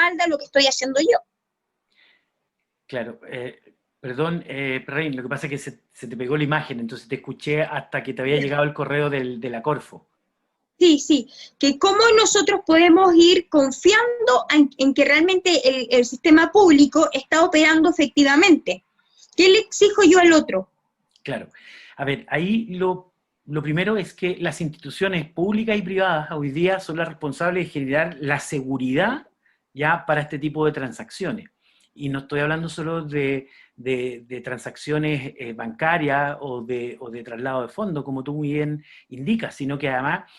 respalda lo que estoy haciendo yo. Claro, perdón, Perrin, lo que pasa es que se te pegó la imagen, entonces te escuché hasta que te había llegado el correo de la Corfo. Sí, sí, que cómo nosotros podemos ir confiando en que realmente el sistema público está operando efectivamente. ¿Qué le exijo yo al otro? Claro. A ver, ahí lo primero es que las instituciones públicas y privadas hoy día son las responsables de generar la seguridad ya para este tipo de transacciones. Y no estoy hablando solo de transacciones bancarias o de traslado de fondos, como tú muy bien indicas, sino que además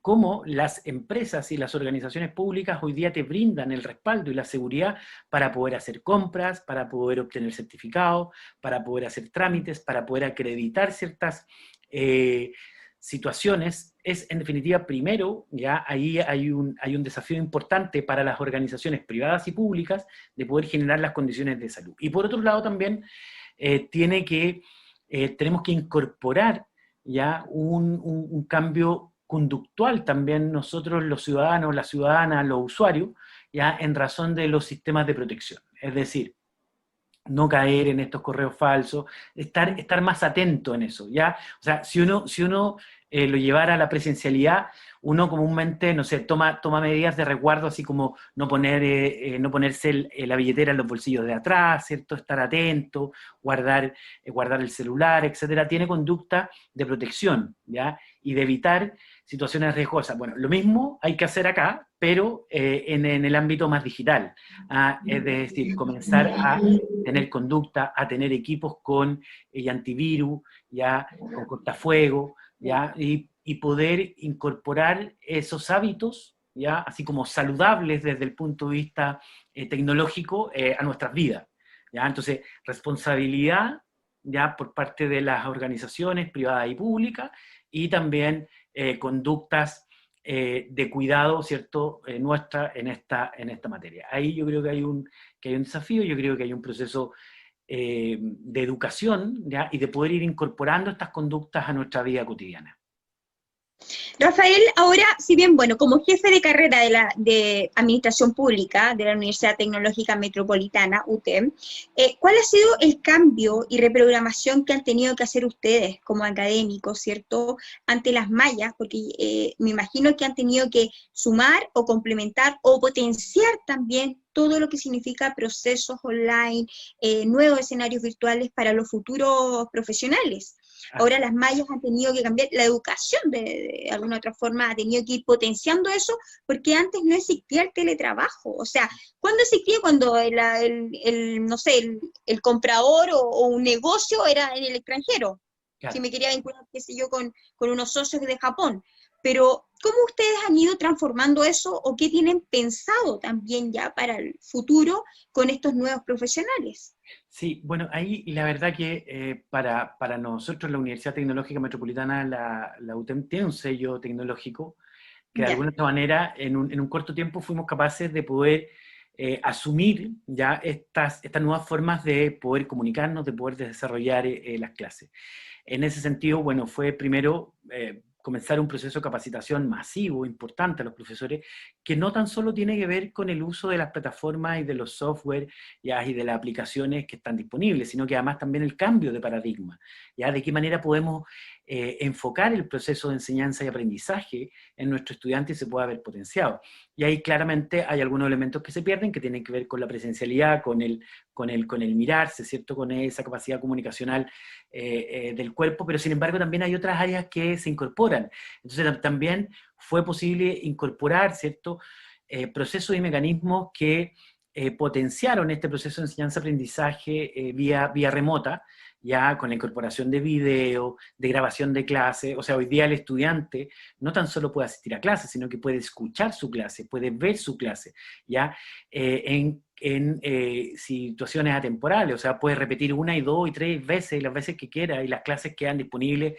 cómo las empresas y las organizaciones públicas hoy día te brindan el respaldo y la seguridad para poder hacer compras, para poder obtener certificados, para poder hacer trámites, para poder acreditar ciertas situaciones. Es, en definitiva, primero, ya ahí hay un desafío importante para las organizaciones privadas y públicas de poder generar las condiciones de salud. Y por otro lado también tenemos que incorporar ya un cambio conductual también nosotros los ciudadanos, las ciudadanas, los usuarios, ya en razón de los sistemas de protección. Es decir, no caer en estos correos falsos, estar más atento en eso, ¿ya? O sea, si uno lo llevara a la presencialidad, uno comúnmente, no sé, toma medidas de resguardo, así como no ponerse la billetera en los bolsillos de atrás, ¿cierto? Estar atento, guardar el celular, etcétera. Tiene conducta de protección, ¿ya? Y de evitar situaciones riesgosas. Bueno, lo mismo hay que hacer acá, pero en el ámbito más digital. Es decir, comenzar a tener conducta, a tener equipos con antivirus, ya, con cortafuego, ya, y poder incorporar esos hábitos, ya, así como saludables desde el punto de vista tecnológico, a nuestras vidas. ¿Ya? Entonces, responsabilidad ya por parte de las organizaciones privadas y públicas, y también conductas de cuidado, ¿cierto?, nuestra en esta materia. Ahí yo creo que hay un desafío, yo creo que hay un proceso de educación, ¿ya? Y de poder ir incorporando estas conductas a nuestra vida cotidiana. Rafael, ahora, si bien, bueno, como jefe de carrera de Administración Pública de la Universidad Tecnológica Metropolitana, UTEM, ¿cuál ha sido el cambio y reprogramación que han tenido que hacer ustedes como académicos, ¿cierto?, ante las mallas? Porque me imagino que han tenido que sumar o complementar o potenciar también todo lo que significa procesos online, nuevos escenarios virtuales para los futuros profesionales. Ahora las mallas han tenido que cambiar, la educación de alguna otra forma ha tenido que ir potenciando eso, porque antes no existía el teletrabajo. O sea, ¿cuándo existía? Cuando no sé, el comprador o un negocio era en el extranjero. Claro. Si me quería vincular, qué sé yo, con unos socios de Japón. Pero, ¿cómo ustedes han ido transformando eso o qué tienen pensado también ya para el futuro con estos nuevos profesionales? Sí, bueno, ahí la verdad que para nosotros la Universidad Tecnológica Metropolitana, la UTEM, tiene un sello tecnológico que de alguna otra manera en un corto tiempo fuimos capaces de poder asumir ya estas nuevas formas de poder comunicarnos, de poder desarrollar las clases. En ese sentido, bueno, fue primero comenzar un proceso de capacitación masivo, importante a los profesores, que no tan solo tiene que ver con el uso de las plataformas y de los software ya, y de las aplicaciones que están disponibles, sino que además también el cambio de paradigma, ya de qué manera podemos enfocar el proceso de enseñanza y aprendizaje en nuestro estudiante y se pueda ver potenciado. Y ahí claramente hay algunos elementos que se pierden, que tienen que ver con la presencialidad, con el mirarse, ¿cierto? Con esa capacidad comunicacional del cuerpo, pero sin embargo también hay otras áreas que se incorporan. Entonces también fue posible incorporar, ¿cierto?, procesos y mecanismos que potenciaron este proceso de enseñanza-aprendizaje vía remota, ya con la incorporación de video, de grabación de clase. O sea, hoy día el estudiante no tan solo puede asistir a clases, sino que puede escuchar su clase, puede ver su clase, ya en situaciones atemporales, o sea, puede repetir una y dos y tres veces, las veces que quiera, y las clases quedan disponibles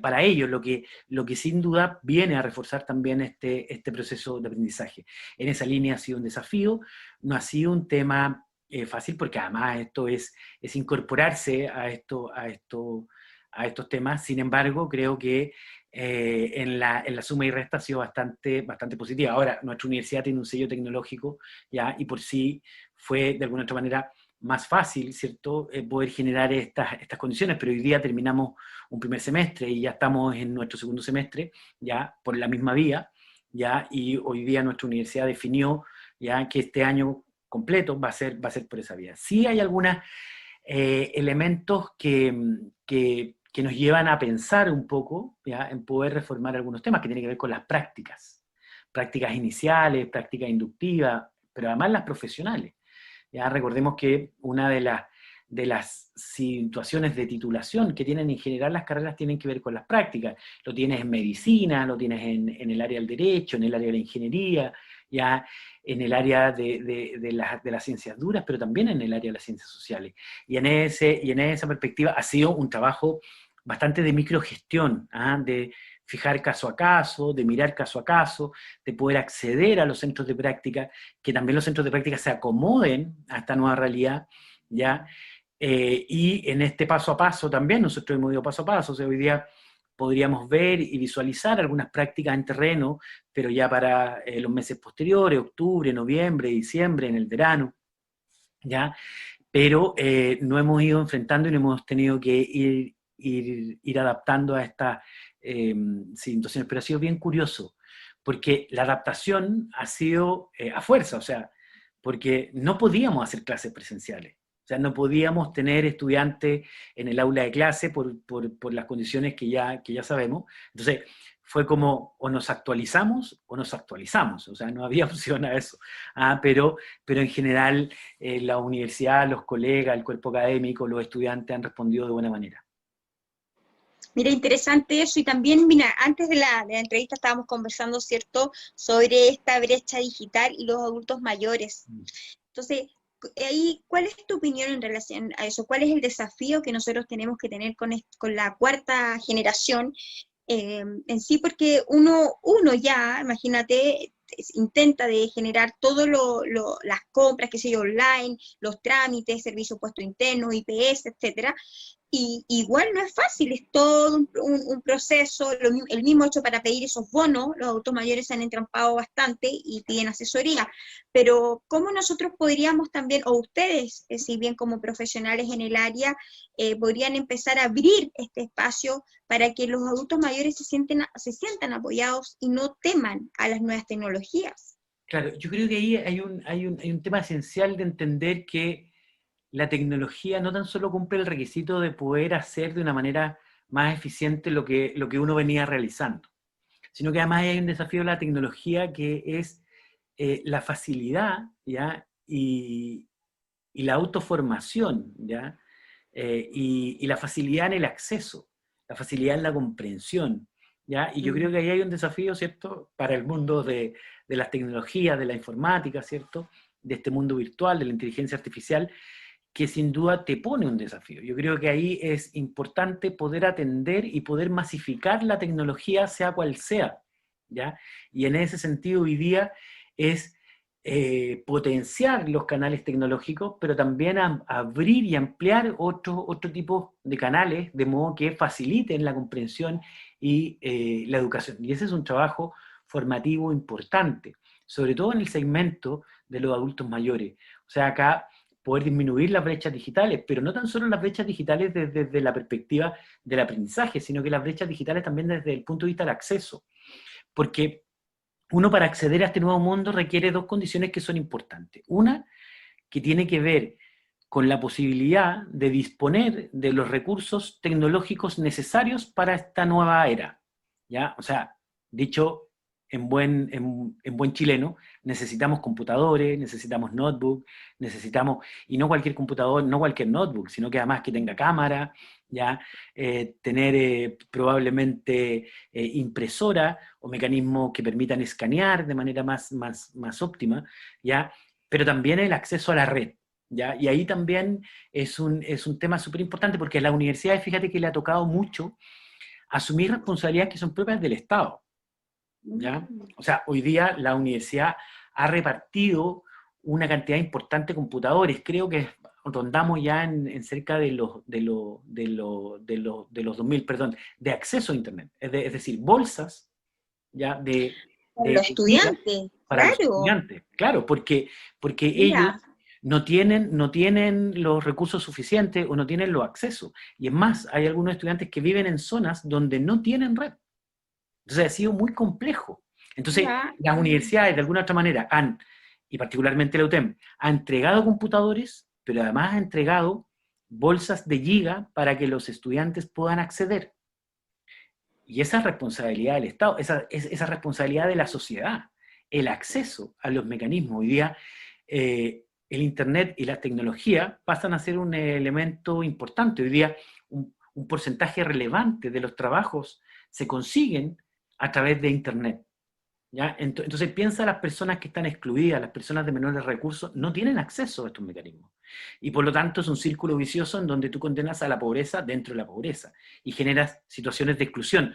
para ellos, lo que sin duda viene a reforzar también este proceso de aprendizaje. En esa línea ha sido un desafío, no ha sido un tema fácil, porque además esto es incorporarse a estos temas. Sin embargo, creo que en la suma y resta ha sido bastante positiva. Ahora, nuestra universidad tiene un sello tecnológico, ¿ya? Y por sí fue, de alguna otra manera, más fácil, ¿cierto?, poder generar estas condiciones, pero hoy día terminamos un primer semestre y ya estamos en nuestro segundo semestre, ya, por la misma vía, ya, y hoy día nuestra universidad definió, ya, que este año completo va a ser por esa vía. Sí hay algunos elementos que nos llevan a pensar un poco, ¿ya?, en poder reformar algunos temas que tienen que ver con las prácticas iniciales, prácticas inductivas, pero además las profesionales. Ya recordemos que una de las situaciones de titulación que tienen en general las carreras tienen que ver con las prácticas. Lo tienes en medicina, lo tienes en el área del derecho, en el área de la ingeniería, ya en el área de las ciencias duras, pero también en el área de las ciencias sociales. Y en esa perspectiva ha sido un trabajo bastante de microgestión, de fijar caso a caso, de mirar caso a caso, de poder acceder a los centros de práctica, que también los centros de práctica se acomoden a esta nueva realidad, ¿ya? Y en este paso a paso también, nosotros hemos ido paso a paso, o sea, hoy día podríamos ver y visualizar algunas prácticas en terreno, pero ya para los meses posteriores, octubre, noviembre, diciembre, en el verano, ¿ya? Pero no hemos ido enfrentando y no hemos tenido que ir adaptando a estas situaciones, pero ha sido bien curioso, porque la adaptación ha sido a fuerza, o sea, porque no podíamos hacer clases presenciales, o sea, no podíamos tener estudiantes en el aula de clase por las condiciones que ya sabemos, entonces fue como o nos actualizamos, o sea, no había opción a eso, pero en general la universidad, los colegas, el cuerpo académico, los estudiantes han respondido de buena manera. Mira, interesante eso, y también, mira, antes de la entrevista estábamos conversando, ¿cierto?, sobre esta brecha digital y los adultos mayores. Entonces, ahí, ¿cuál es tu opinión en relación a eso? ¿Cuál es el desafío que nosotros tenemos que tener con la cuarta generación en sí? Porque uno ya, imagínate, intenta de generar todo las compras, qué sé yo, online, los trámites, servicio puesto interno, IPS, etcétera. Y igual no es fácil, es todo un proceso, el mismo hecho para pedir esos bonos, los adultos mayores se han entrampado bastante y piden asesoría, pero ¿cómo nosotros podríamos también, o ustedes, si bien como profesionales en el área, podrían empezar a abrir este espacio para que los adultos mayores se sientan apoyados y no teman a las nuevas tecnologías? Claro, yo creo que ahí hay un tema esencial de entender que la tecnología no tan solo cumple el requisito de poder hacer de una manera más eficiente lo que uno venía realizando, sino que además hay un desafío de la tecnología que es la facilidad, ¿ya? Y la autoformación, ¿ya? Y la facilidad en el acceso, la facilidad en la comprensión, ¿ya? Y yo creo que ahí hay un desafío, ¿cierto?, para el mundo de las tecnologías, de la informática, ¿cierto?, de este mundo virtual, de la inteligencia artificial, que sin duda te pone un desafío. Yo creo que ahí es importante poder atender y poder masificar la tecnología, sea cual sea, ¿ya? Y en ese sentido hoy día es potenciar los canales tecnológicos, pero también abrir y ampliar otro tipo de canales, de modo que faciliten la comprensión y la educación. Y ese es un trabajo formativo importante, sobre todo en el segmento de los adultos mayores. O sea, acá poder disminuir las brechas digitales, pero no tan solo las brechas digitales desde la perspectiva del aprendizaje, sino que las brechas digitales también desde el punto de vista del acceso. Porque uno, para acceder a este nuevo mundo, requiere dos condiciones que son importantes. Una, que tiene que ver con la posibilidad de disponer de los recursos tecnológicos necesarios para esta nueva era, ¿ya? O sea, dicho en buen chileno, necesitamos computadores, necesitamos notebook, y no cualquier computador, no cualquier notebook, sino que además que tenga cámara, ¿ya? Tener probablemente impresora o mecanismos que permitan escanear de manera más óptima, ¿ya? Pero también el acceso a la red, ¿ya? Y ahí también es un tema súper importante, porque a las universidades, fíjate que le ha tocado mucho asumir responsabilidades que son propias del Estado, ¿ya? O sea, hoy día la universidad ha repartido una cantidad importante de computadores, creo que rondamos ya en cerca de los 2.000, perdón, de acceso a Internet. Es decir, bolsas ya Para los de gigas estudiantes, para los claro. estudiantes. Claro, porque ellos Mira, no tienen los recursos suficientes o no tienen los accesos. Y es más, hay algunos estudiantes que viven en zonas donde no tienen red. Entonces ha sido muy complejo. Entonces, mira, las universidades, de alguna otra manera, y particularmente la UTEM, ha entregado computadores, pero además ha entregado bolsas de giga para que los estudiantes puedan acceder. Y esa es responsabilidad del Estado, esa responsabilidad de la sociedad, el acceso a los mecanismos. Hoy día, el Internet y la tecnología pasan a ser un elemento importante. Hoy día, un porcentaje relevante de los trabajos se consiguen a través de Internet. ¿Ya? Entonces piensa las personas que están excluidas, las personas de menores recursos, no tienen acceso a estos mecanismos. Y por lo tanto es un círculo vicioso en donde tú condenas a la pobreza dentro de la pobreza y generas situaciones de exclusión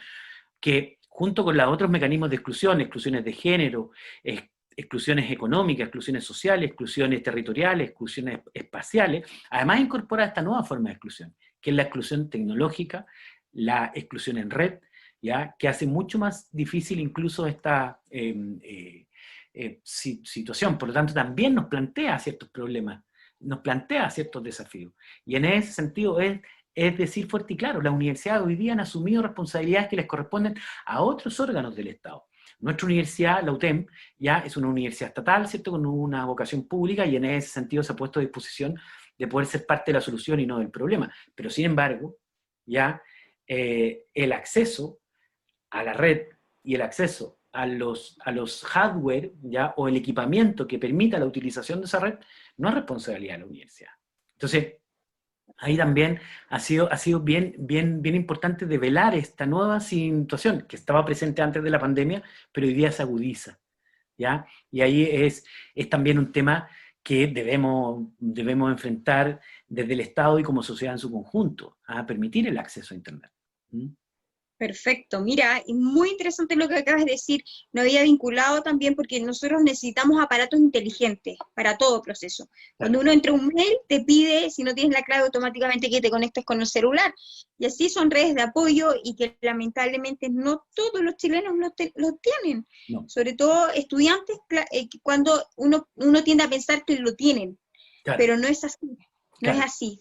que junto con los otros mecanismos de exclusión, exclusiones de género, exclusiones económicas, exclusiones sociales, exclusiones territoriales, exclusiones espaciales, además incorpora esta nueva forma de exclusión, que es la exclusión tecnológica, la exclusión en red, ¿ya? Que hace mucho más difícil incluso esta situación. Por lo tanto, también nos plantea ciertos problemas, nos plantea ciertos desafíos. Y en ese sentido es decir fuerte y claro, las universidades hoy día han asumido responsabilidades que les corresponden a otros órganos del Estado. Nuestra universidad, la UTEM, ya es una universidad estatal, ¿cierto?, con una vocación pública, y en ese sentido se ha puesto a disposición de poder ser parte de la solución y no del problema. Pero sin embargo, ya el acceso a la red y el acceso a los hardware, ¿ya?, o el equipamiento que permita la utilización de esa red, no es responsabilidad de la universidad. Entonces, ahí también ha sido bien, bien, bien importante develar esta nueva situación que estaba presente antes de la pandemia, pero hoy día se agudiza, ¿ya? Y ahí es también un tema que debemos enfrentar desde el Estado y como sociedad en su conjunto, a permitir el acceso a Internet. ¿Mm? perfecto. Mira, y muy interesante lo que acabas de decir. No había vinculado también porque nosotros necesitamos aparatos inteligentes para todo proceso. Cuando Claro, uno entra a un mail, te pide, si no tienes la clave, automáticamente que te conectes con el celular. Y así son redes de apoyo y que lamentablemente no todos los chilenos lo tienen. no, Sobre todo estudiantes, cuando uno tiende a pensar que lo tienen, claro, pero no es así. No es claro, así.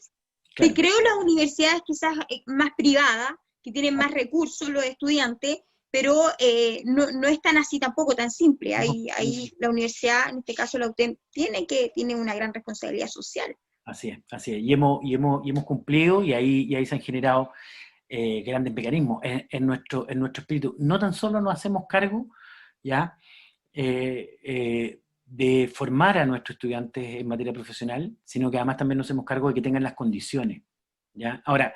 Te claro. creo las universidades quizás más privadas, que tienen más recursos los estudiantes, pero no es tan así tampoco, tan simple. No, Ahí la universidad, en este caso la UTEM, tiene una gran responsabilidad social. así es, así es. Y hemos cumplido y ahí se han generado grandes mecanismos en nuestro espíritu. No tan solo nos hacemos cargo, ¿ya?, de formar a nuestros estudiantes en materia profesional, sino que además también nos hacemos cargo de que tengan las condiciones, ¿ya? Ahora,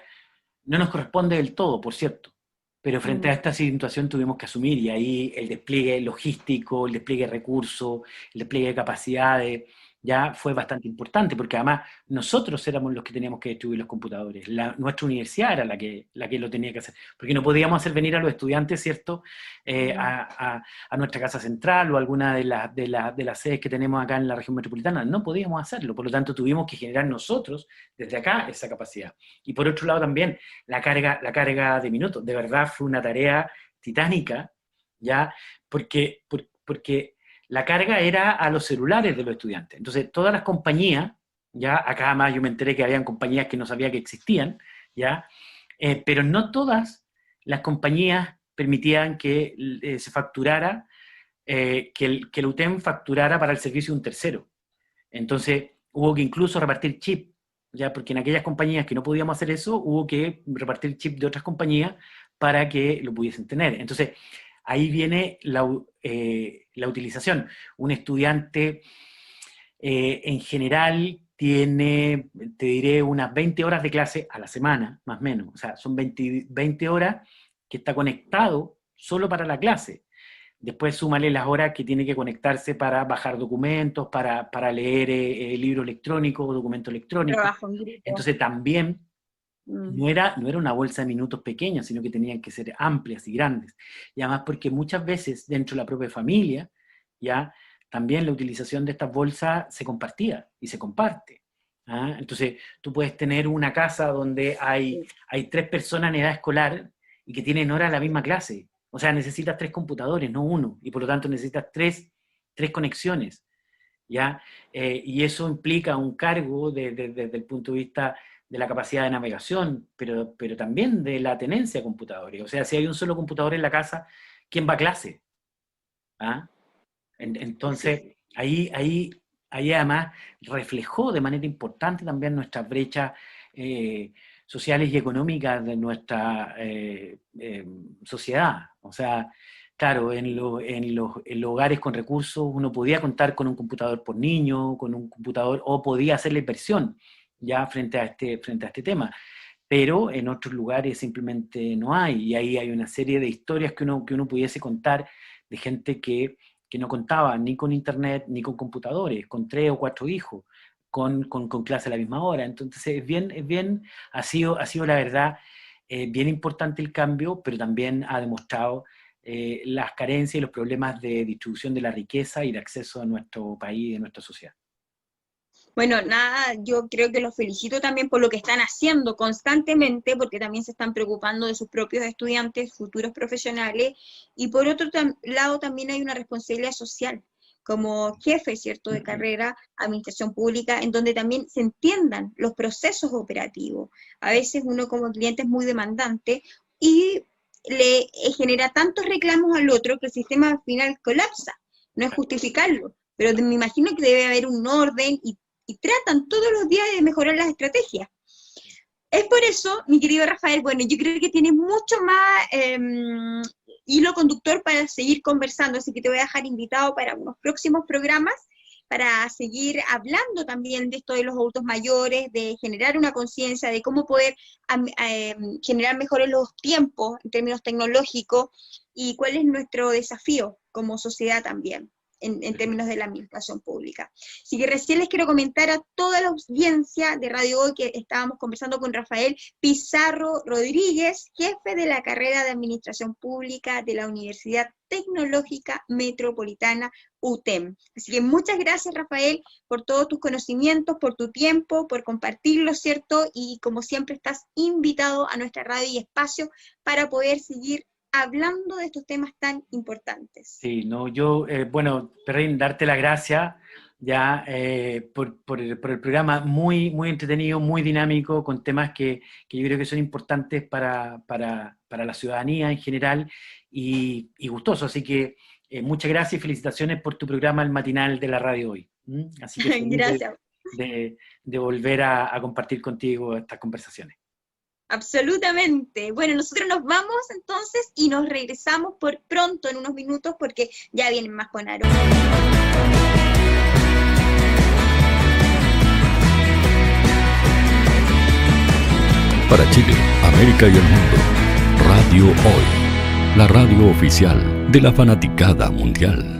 no nos corresponde del todo, por cierto, pero frente a Mm. esta situación tuvimos que asumir, y ahí el despliegue logístico, el despliegue de recursos, el despliegue de capacidades, ya fue bastante importante, porque además nosotros éramos los que teníamos que distribuir los computadores, nuestra universidad era la que lo tenía que hacer, porque no podíamos hacer venir a los estudiantes, ¿cierto?, Mm. a nuestra casa central o alguna de las sedes que tenemos acá en la región metropolitana, no podíamos hacerlo, por lo tanto tuvimos que generar nosotros, desde acá, esa capacidad. Y por otro lado también, la carga de minutos, de verdad fue una tarea titánica, ¿ya? Porque la carga era a los celulares de los estudiantes. Entonces, todas las compañías, ya acá además yo me enteré que habían compañías que no sabía que existían, ya, pero no todas las compañías permitían que se facturara, que el UTEM facturara para el servicio de un tercero. Entonces, hubo que incluso repartir chip, ya, porque en aquellas compañías que no podíamos hacer eso, hubo que repartir chip de otras compañías para que lo pudiesen tener. Entonces, ahí viene la utilización. Un estudiante en general tiene, te diré, unas 20 horas de clase a la semana, más o menos. O sea, son 20 horas que está conectado solo para la clase. Después súmale las horas que tiene que conectarse para bajar documentos, para leer libro electrónico o documento electrónico. Trabajo en grupo. Entonces también Mm. no era una bolsa de minutos pequeña, sino que tenían que ser amplias y grandes. Y además porque muchas veces dentro de la propia familia, ya, también la utilización de estas bolsas se compartía y se comparte. ¿ah? Entonces, tú puedes tener una casa donde hay 3 personas en edad escolar y que tienen hora a la misma clase. O sea, necesitas 3 computadores, no uno, y por lo tanto necesitas tres conexiones, ¿ya? Y eso implica un cargo desde el punto de vista de la capacidad de navegación, pero también de la tenencia de computadores. O sea, si hay un solo computador en la casa, ¿quién va a clase? ¿Ah? Entonces, ahí además reflejó de manera importante también nuestras brechas sociales y económicas de nuestra sociedad. O sea, claro, en los hogares con recursos uno podía contar con un computador por niño, con un computador, o podía hacer la inversión ya frente a este tema. Pero en otros lugares simplemente no hay, y ahí hay una serie de historias que uno pudiese contar de gente que no contaba ni con internet ni con computadores, con 3 o 4 hijos, con clase a la misma hora. Entonces ha sido la verdad bien importante el cambio, pero también ha demostrado las carencias y los problemas de distribución de la riqueza y de acceso a nuestro país y a nuestra sociedad. Bueno, nada, yo creo que los felicito también por lo que están haciendo constantemente, porque también se están preocupando de sus propios estudiantes, futuros profesionales, y por otro lado también hay una responsabilidad social, como jefe, ¿cierto?, de carrera, administración pública, en donde también se entiendan los procesos operativos. A veces uno como cliente es muy demandante y le genera tantos reclamos al otro que el sistema al final colapsa. No es justificarlo, pero me imagino que debe haber un orden y tratan todos los días de mejorar las estrategias. Es por eso, mi querido Rafael, bueno, yo creo que tienes mucho más hilo conductor para seguir conversando, así que te voy a dejar invitado para unos próximos programas, para seguir hablando también de esto de los adultos mayores, de generar una conciencia de cómo poder generar mejores los tiempos en términos tecnológicos y cuál es nuestro desafío como sociedad también. En términos de la administración pública. Así que recién les quiero comentar a toda la audiencia de Radio Hoy que estábamos conversando con Rafael Pizarro Rodríguez, jefe de la carrera de Administración Pública de la Universidad Tecnológica Metropolitana UTEM. Así que muchas gracias, Rafael, por todos tus conocimientos, por tu tiempo, por compartirlo, ¿cierto? Y como siempre estás invitado a nuestra radio y espacio para poder seguir hablando de estos temas tan importantes. Sí, no, yo, bueno, Perrin, darte las gracias ya por el programa muy, muy entretenido, muy dinámico, con temas que yo creo que son importantes para la ciudadanía en general y gustoso. Así que muchas gracias y felicitaciones por tu programa, el matinal de la radio hoy. Así que gracias. De volver a compartir contigo estas conversaciones. Absolutamente. Bueno, nosotros nos vamos entonces y nos regresamos por pronto en unos minutos porque ya vienen más con Aro. Para Chile, América y el mundo, Radio Hoy, la radio oficial de la fanaticada mundial.